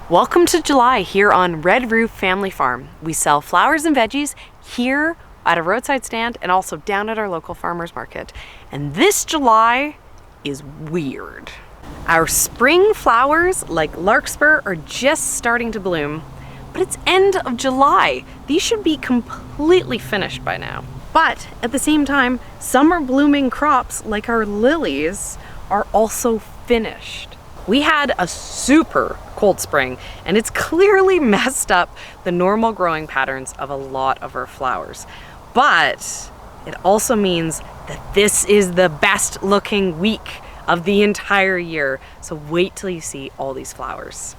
Welcome to July here on Red Roof Family Farm. We sell flowers and veggies here at a roadside stand and also down at our local farmers market. And this July is weird. Our spring flowers like Larkspur are just starting to bloom, but it's end of July. These should be completely finished by now. But at the same time, summer blooming crops like our lilies are also finished. We had a super cold spring and it's clearly messed up the normal growing patterns of a lot of our flowers. But it also means that this is the best looking week of the entire year. So wait till you see all these flowers.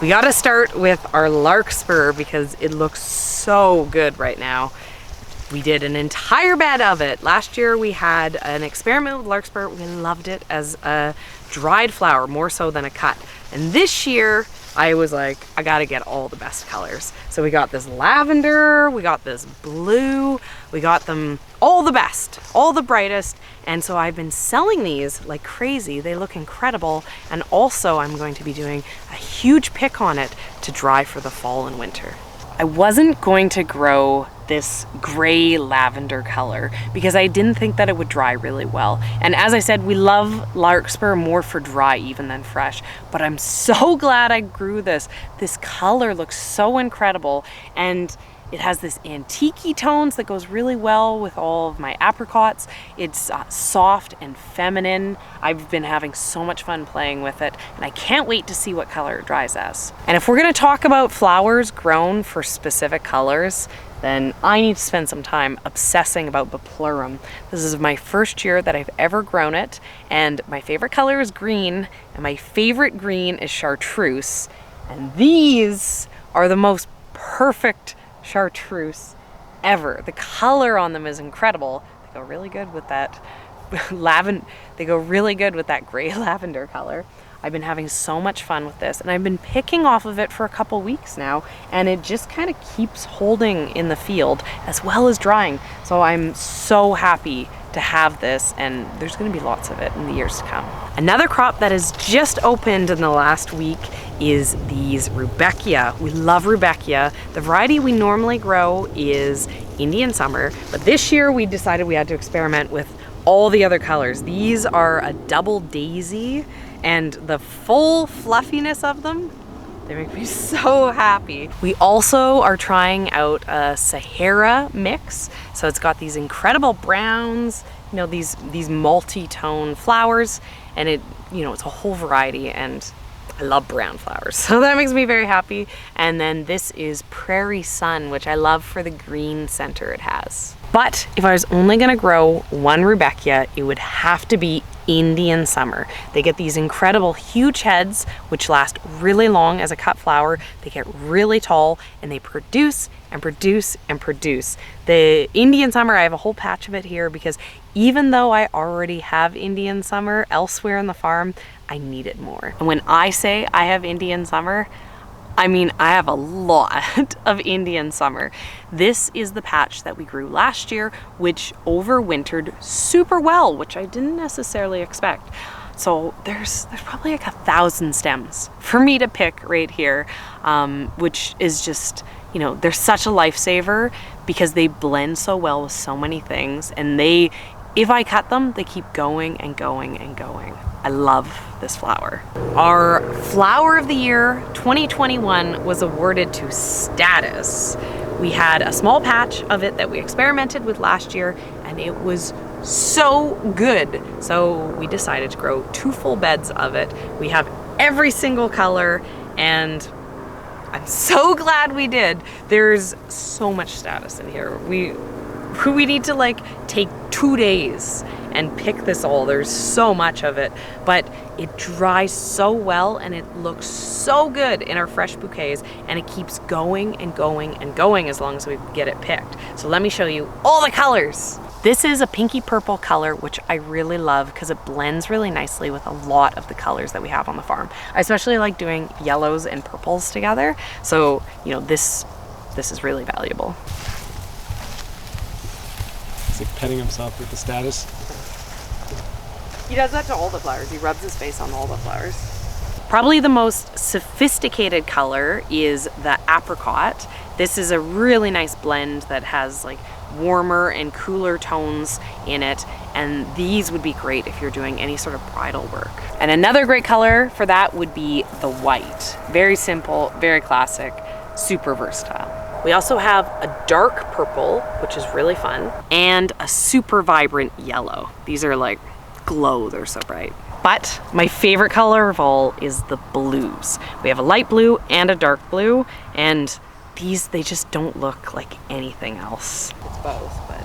We gotta start with our Larkspur because it looks so good right now. We did an entire bed of it. Last year we had an experiment with Larkspur. We loved it as a dried flower, more so than a cut. And this year I was like, I gotta get all the best colors. So we got this lavender, we got this blue, we got them all the best, all the brightest. And so I've been selling these like crazy. They look incredible. And also I'm going to be doing a huge pick on it to dry for the fall and winter. I wasn't going to grow this gray lavender color because I didn't think that it would dry really well. And as I said, we love Larkspur more for dry even than fresh, but I'm so glad I grew this. This color looks so incredible and it has this antique-y tones that goes really well with all of my apricots. It's soft and feminine. I've been having so much fun playing with it, and I can't wait to see what color it dries as. And if we're gonna talk about flowers grown for specific colors, then I need to spend some time obsessing about Buplurum. This is my first year that I've ever grown it, and my favorite color is green, and my favorite green is chartreuse. And these are the most perfect chartreuse ever. The color on them is incredible. They go really good with that they go really good with that gray lavender color. I've been having so much fun with this and I've been picking off of it for a couple weeks now, and it just kind of keeps holding in the field as well as drying. So I'm so happy to have this, and there's going to be lots of it in the years to come. Another crop that has just opened in the last week is these Rudbeckia. We love Rudbeckia. The variety we normally grow is Indian Summer, but this year we decided we had to experiment with all the other colors. These are a double daisy, and the full fluffiness of them, they make me so happy. We also are trying out a Sahara mix. So it's got these incredible browns, you know, these multi-tone flowers, and it, you know, it's a whole variety, and I love brown flowers. So that makes me very happy. And then this is Prairie Sun, which I love for the green center it has. But if I was only gonna grow one Rudbeckia, it would have to be Indian Summer. They get these incredible huge heads, which last really long as a cut flower. They get really tall and they produce and produce and produce. The Indian Summer, I have a whole patch of it here because even though I already have Indian Summer elsewhere in the farm, I need it more. And when I say I have Indian Summer, I mean, I have a lot of Indian Summer. This is the patch that we grew last year, which overwintered super well, which I didn't necessarily expect. So there's probably like 1,000 stems for me to pick right here, which is just, you know, they're such a lifesaver because they blend so well with so many things, and if I cut them, they keep going and going and going. I love this flower. Our Flower of the Year 2021 was awarded to Status. We had a small patch of it that we experimented with last year, and it was so good. So we decided to grow 2 full beds of it. We have every single color, and I'm so glad we did. There's so much Status in here. We need to like take 2 days and pick this all. There's so much of it, but it dries so well and it looks so good in our fresh bouquets, and it keeps going and going and going as long as we get it picked. So let me show you all the colors. This is a pinky purple color, which I really love because it blends really nicely with a lot of the colors that we have on the farm. I especially like doing yellows and purples together. So, you know, this is really valuable. He's like petting himself with the Status. He does that to all the flowers. He rubs his face on all the flowers. Probably the most sophisticated color is the apricot. This is a really nice blend that has like warmer and cooler tones in it, and these would be great if you're doing any sort of bridal work. And another great color for that would be the white. Very simple, very classic, super versatile. We also have a dark purple, which is really fun, and a super vibrant yellow. These are like glow, they're so bright. But my favorite color of all is the blues. We have a light blue and a dark blue, and these, they just don't look like anything else. It's both, but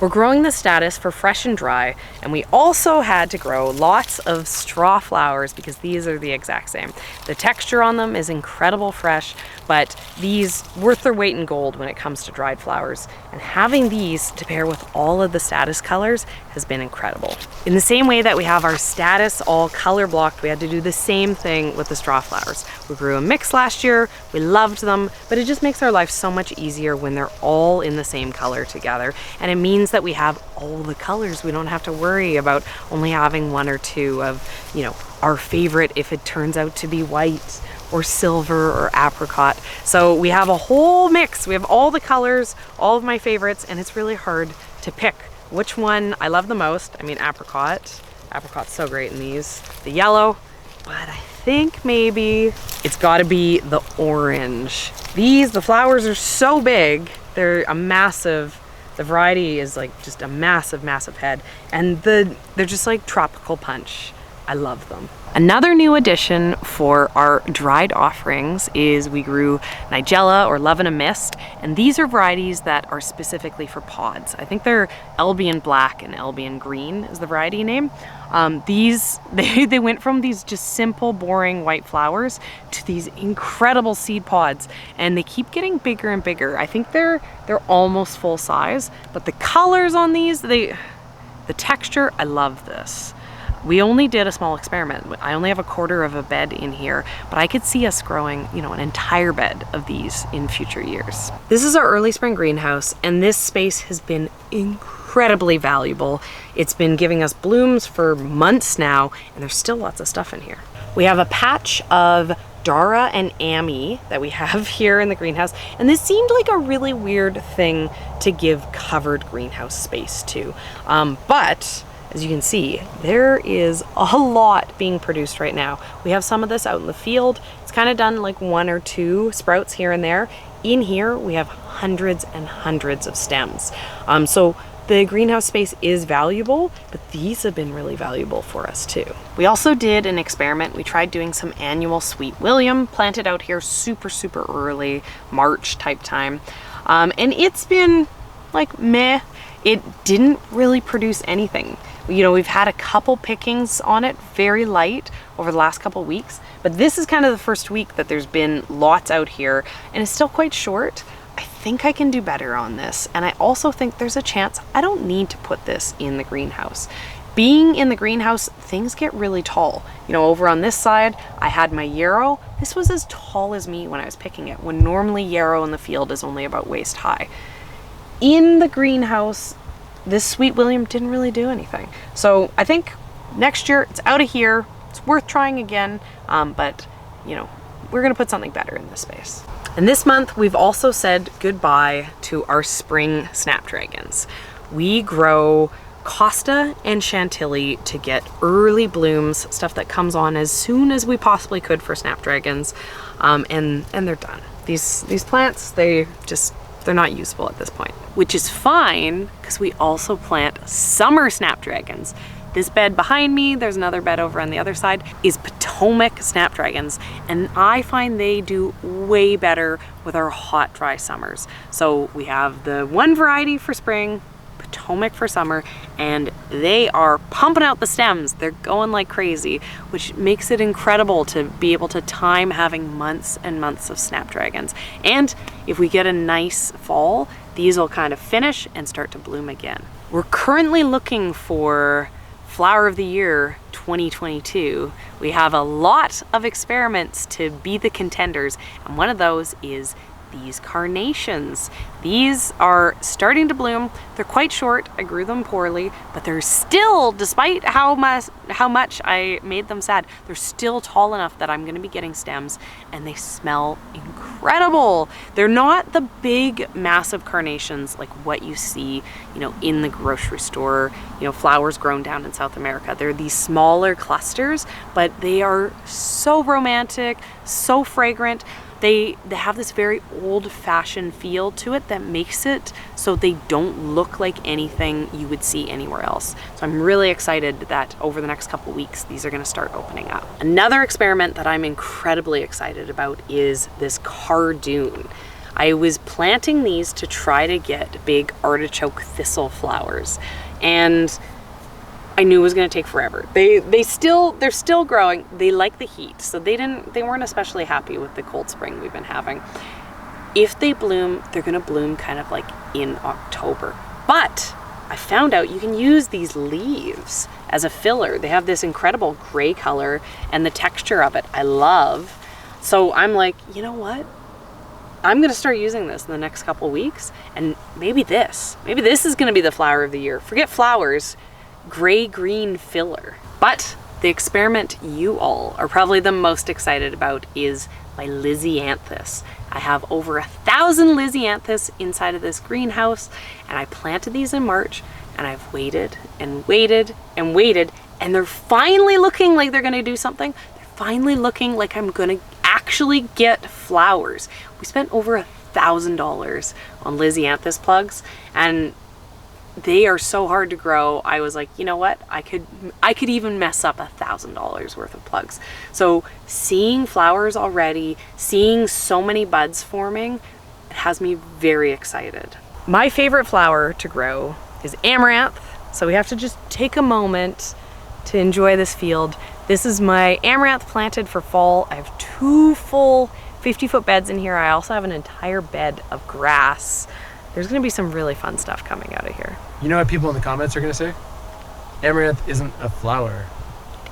we're growing the Status for fresh and dry, and we also had to grow lots of straw flowers because these are the exact same. The texture on them is incredible fresh, but these worth their weight in gold when it comes to dried flowers. And having these to pair with all of the Status colors has been incredible. In the same way that we have our Status all color blocked, we had to do the same thing with the straw flowers. We grew a mix last year, we loved them, but it just makes our life so much easier when they're all in the same color together. And it means that we have all the colors. We don't have to worry about only having 1 or 2 of, you know, our favorite if it turns out to be white or silver or apricot. So we have a whole mix. We have all the colors, all of my favorites, and it's really hard to pick which one I love the most. I mean, apricot's so great in these. The yellow, but I think maybe it's gotta be the orange. The flowers are so big. They're a massive, the variety is like just a massive, massive head. And they're just like tropical punch. I love them. Another new addition for our dried offerings is we grew Nigella or Love in a Mist, and these are varieties that are specifically for pods. I think they're Albion Black and Albion Green is the variety name. They went from these just simple, boring white flowers to these incredible seed pods, and they keep getting bigger and bigger. I think they're almost full size, but the colors on these, the texture, I love this. We only did a small experiment. I only have a 1/4 of a bed in here, but I could see us growing, you know, an entire bed of these in future years. This is our early spring greenhouse, and this space has been incredibly valuable. It's been giving us blooms for months now, and there's still lots of stuff in here. We have a patch of Dara and Amy that we have here in the greenhouse, and this seemed like a really weird thing to give covered greenhouse space to, but as you can see, there is a lot being produced right now. We have some of this out in the field. It's kind of done like 1 or 2 sprouts here and there. In here, we have hundreds and hundreds of stems. So the greenhouse space is valuable, but these have been really valuable for us too. We also did an experiment. We tried doing some annual Sweet William, planted out here super, super early, March type time. And it's been like meh. It didn't really produce anything. You know, we've had a couple pickings on it, very light, over the last couple weeks, but this is kind of the first week that there's been lots out here, and it's still quite short. I think I can do better on this, and I also think there's a chance I don't need to put this in the greenhouse. Being in the greenhouse, things get really tall. You know, over on this side, I had my yarrow. This was as tall as me when I was picking it, when normally yarrow in the field is only about waist high. In the greenhouse, this Sweet William didn't really do anything. So I think next year it's out of here. It's worth trying again, but you know, we're gonna put something better in this space. And this month we've also said goodbye to our spring snapdragons. We grow Costa and Chantilly to get early blooms, stuff that comes on as soon as we possibly could for snapdragons, and they're done. These plants, they're not useful at this point, which is fine because we also plant summer snapdragons. This bed behind me, there's another bed over on the other side, is Potomac Snapdragons, and I find they do way better with our hot, dry summers. So we have the one variety for spring, Potomac for summer, and they are pumping out the stems. They're going like crazy, which makes it incredible to be able to time having months and months of snapdragons. And if we get a nice fall, these will kind of finish and start to bloom again. We're currently looking for Flower of the Year 2022. We have a lot of experiments to be the contenders, and one of those is these carnations. These are starting to bloom. They're quite short. I grew them poorly, but they're still, despite how much I made them sad, they're still tall enough that I'm gonna be getting stems, and they smell incredible. They're not the big, massive carnations like what you see, you know, in the grocery store, you know, flowers grown down in South America. They're these smaller clusters, but they are so romantic, so fragrant. They have this very old-fashioned feel to it that makes it so they don't look like anything you would see anywhere else. So I'm really excited that over the next couple weeks, these are gonna start opening up. Another experiment that I'm incredibly excited about is this cardoon. I was planting these to try to get big artichoke thistle flowers, and I knew it was going to take forever. They're still growing. They like the heat, so they weren't especially happy with the cold spring we've been having. If they bloom, they're going to bloom kind of like in October. But I found out you can use these leaves as a filler. They have this incredible gray color, and the texture of it I love. So I'm like, you know what? I'm gonna start using this in the next couple weeks, and maybe this is gonna be the flower of the year. Forget flowers, gray-green filler. But the experiment you all are probably the most excited about is my Lizianthus. I have over 1,000 Lizianthus inside of this greenhouse, and I planted these in March, and I've waited and waited and waited, and they're finally looking like they're gonna do something. They're finally looking like I'm gonna actually get flowers. We spent over $1,000 on Lizianthus plugs, and they are so hard to grow. I was like, you know what? I could even mess up $1,000 worth of plugs. So seeing flowers already, seeing so many buds forming, it has me very excited. My favorite flower to grow is amaranth. So we have to just take a moment to enjoy this field. This is my amaranth planted for fall. I have 2 full 50-foot beds in here. I also have an entire bed of grass. There's gonna be some really fun stuff coming out of here. You know what people in the comments are gonna say? Amaranth isn't a flower.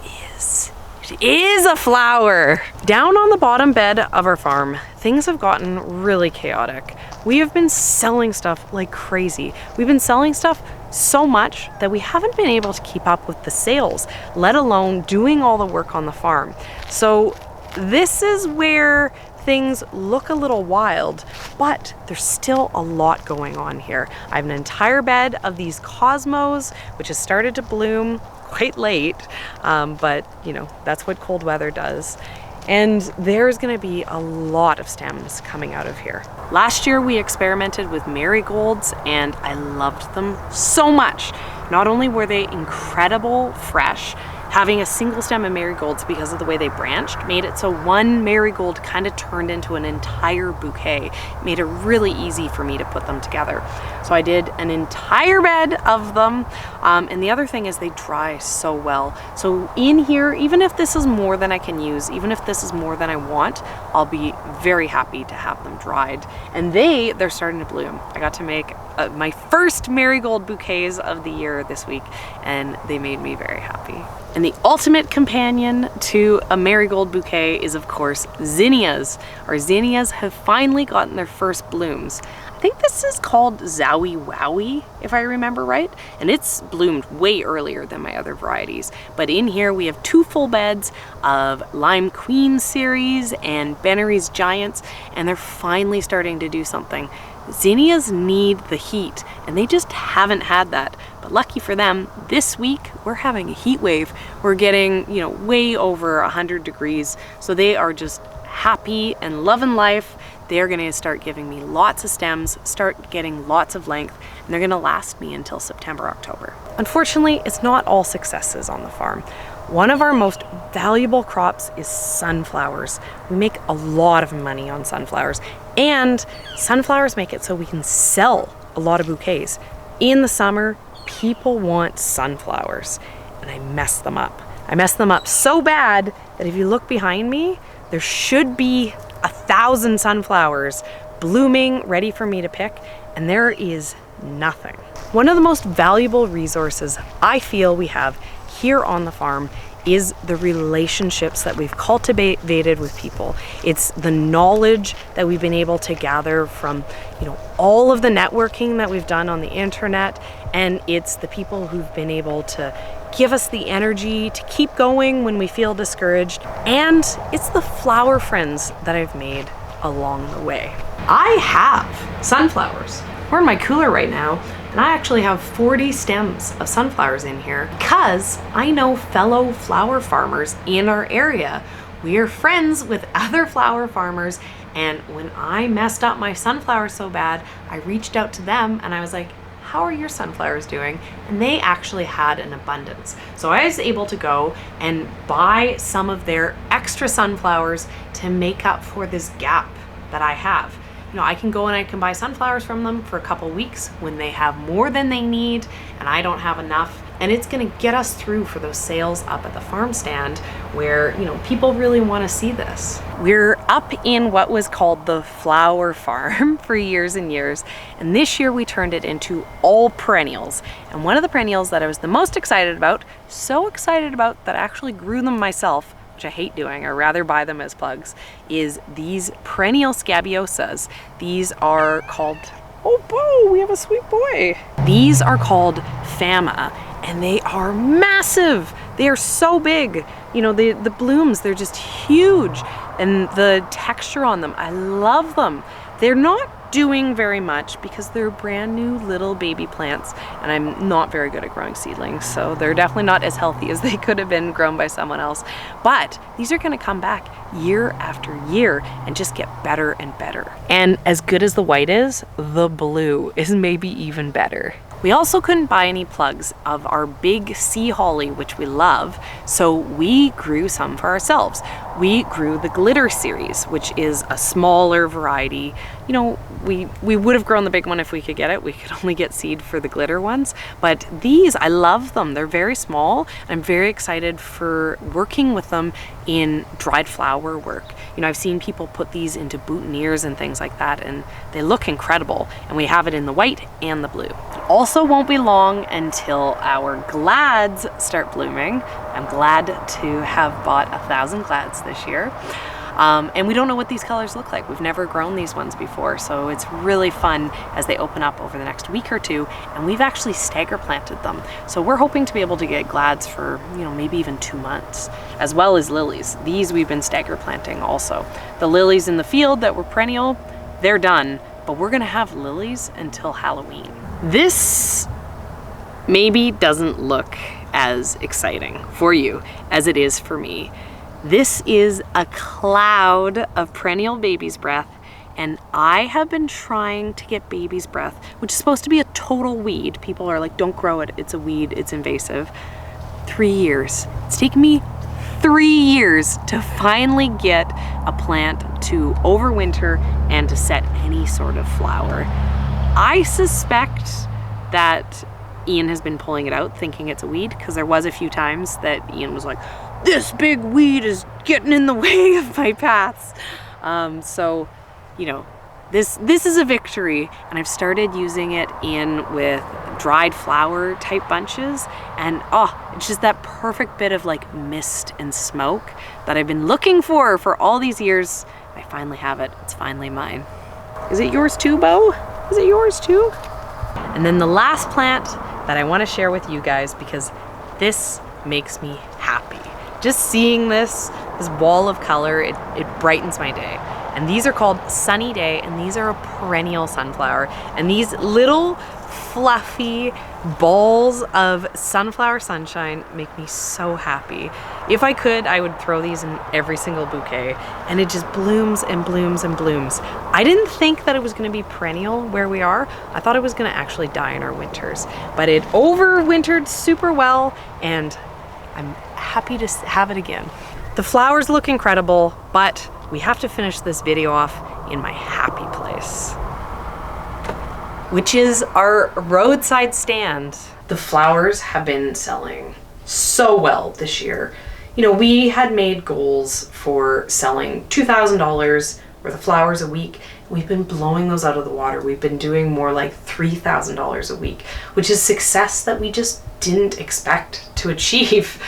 It is. It is a flower. Down on the bottom bed of our farm, things have gotten really chaotic. We have been selling stuff like crazy. We've been selling stuff so much that we haven't been able to keep up with the sales, let alone doing all the work on the farm. So this is where things look a little wild, but there's still a lot going on here. I have an entire bed of these cosmos, which has started to bloom quite late, but you know, that's what cold weather does. And there's gonna be a lot of stems coming out of here. Last year we experimented with marigolds, and I loved them so much. Not only were they incredible fresh, having a single stem of marigolds, because of the way they branched, made it so one marigold kind of turned into an entire bouquet. It made it really easy for me to put them together. So I did an entire bed of them, and the other thing is they dry so well. So in here, even if this is more than I can use, even if this is more than I want, I'll be very happy to have them dried. And they're starting to bloom. I got to make my first marigold bouquets of the year this week, and they made me very happy. And the ultimate companion to a marigold bouquet is, of course, zinnias. Our zinnias have finally gotten their first blooms. I I think this is called Zowie Wowie, if I remember right, and it's bloomed way earlier than my other varieties. But in here we have 2 full beds of Lime Queen series and Bennery's Giants, and they're finally starting to do something. Zinnias need the heat, and they just haven't had that. But lucky for them, this week we're having a heat wave. We're getting, you know, way over 100 degrees, so they are just happy and loving life. They're gonna start giving me lots of stems, start getting lots of length, and they're gonna last me until September, October. Unfortunately, it's not all successes on the farm. One of our most valuable crops is sunflowers. We make a lot of money on sunflowers, and sunflowers make it so we can sell a lot of bouquets. In the summer, people want sunflowers, and I mess them up. I mess them up so bad that if you look behind me, there should be 1,000 sunflowers blooming, ready for me to pick, and there is nothing. One of the most valuable resources I feel we have here on the farm is the relationships that we've cultivated with people. It's the knowledge that we've been able to gather from, you know, all of the networking that we've done on the internet, and it's the people who've been able to give us the energy to keep going when we feel discouraged, and it's the flower friends that I've made along the way. I have sunflowers. We're in my cooler right now, and I actually have 40 stems of sunflowers in here because I know fellow flower farmers in our area. We are friends with other flower farmers, and when I messed up my sunflowers so bad, I reached out to them and I was like, how are your sunflowers doing? And they actually had an abundance. So I was able to go and buy some of their extra sunflowers to make up for this gap that I have. You know, I can go and I can buy sunflowers from them for a couple weeks when they have more than they need and I don't have enough. And it's gonna get us through for those sales up at the farm stand where, you know, people really wanna see this. We're up in what was called the flower farm for years and years. And this year we turned it into all perennials. And one of the perennials that I was the most excited about, so excited about that I actually grew them myself, which I hate doing, I rather buy them as plugs, is these Perennial Scabiosas. These are called, oh Bo, we have a sweet boy. These are called Fama, and they are massive. They are so big. You know, the blooms, they're just huge. And the texture on them, I love them. They're not doing very much because they're brand new little baby plants, and I'm not very good at growing seedlings, so they're definitely not as healthy as they could have been grown by someone else. But these are gonna come back year after year and just get better and better. And as good as the white is, the blue is maybe even better. We also couldn't buy any plugs of our big sea holly, which we love, so we grew some for ourselves. We grew the glitter series, which is a smaller variety. You know, we would have grown the big one if we could get it. We could only get seed for the glitter ones, but these, I love them. They're very small. I'm very excited for working with them in dried flower work. You know, I've seen people put these into boutonnieres and things like that, and they look incredible. And we have it in the white and the blue. It also won't be long until our glads start blooming. I'm glad to have bought 1,000 glads this year. And we don't know what these colors look like. We've never grown these ones before, so it's really fun as they open up over the next week or two, and we've actually stagger planted them. So we're hoping to be able to get glads for, you know, maybe even 2 months, as well as lilies. These we've been stagger planting also. The lilies in the field that were perennial, they're done, but we're gonna have lilies until Halloween. This maybe doesn't look as exciting for you as it is for me. This is a cloud of perennial baby's breath, and I have been trying to get baby's breath, which is supposed to be a total weed. People are like, don't grow it, it's a weed, it's invasive. 3 years. It's taken me 3 years to finally get a plant to overwinter and to set any sort of flower. I suspect that Ian has been pulling it out thinking it's a weed, because there was a few times that Ian was like, this big weed is getting in the way of my paths. So, you know, this is a victory, and I've started using it in with dried flower type bunches, and it's just that perfect bit of like mist and smoke that I've been looking for all these years. I finally have it. It's finally mine. Is it yours too, Bo? Is it yours too? And then the last plant that I want to share with you guys, because this makes me happy. Just seeing this wall of color, it brightens my day. And these are called Sunny Day, and these are a perennial sunflower. And these little fluffy balls of sunflower sunshine make me so happy. If I could, I would throw these in every single bouquet, and it just blooms and blooms and blooms. I didn't think that it was going to be perennial where we are. I thought it was going to actually die in our winters, but it overwintered super well, and I'm happy to have it again. The flowers look incredible, but we have to finish this video off in my happy place, which is our roadside stand. The flowers have been selling so well this year. You know, we had made goals for selling $2,000 worth of flowers a week. We've been blowing those out of the water. We've been doing more like $3,000 a week, which is success that we just didn't expect to achieve.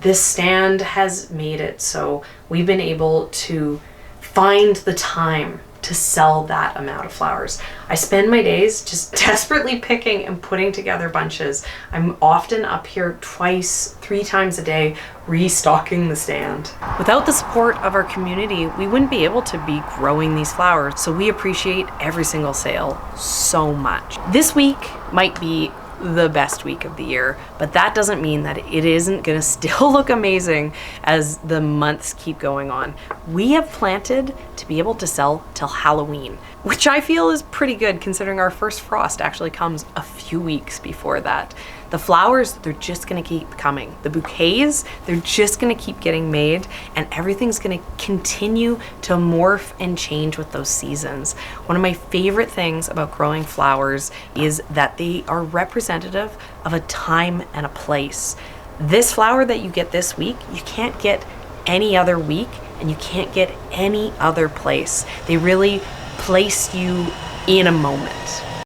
This stand has made it so we've been able to find the time to sell that amount of flowers. I spend my days just desperately picking and putting together bunches. I'm often up here twice, 3 times a day, restocking the stand. Without the support of our community, we wouldn't be able to be growing these flowers, so we appreciate every single sale so much. This week might be the best week of the year, but that doesn't mean that it isn't gonna still look amazing as the months keep going on. We have planted to be able to sell till Halloween, which I feel is pretty good considering our first frost actually comes a few weeks before that. The flowers, they're just gonna keep coming. The bouquets, they're just gonna keep getting made, and everything's gonna continue to morph and change with those seasons. One of my favorite things about growing flowers is that they are representative of a time and a place. This flower that you get this week, you can't get any other week, and you can't get any other place. They really place you in a moment.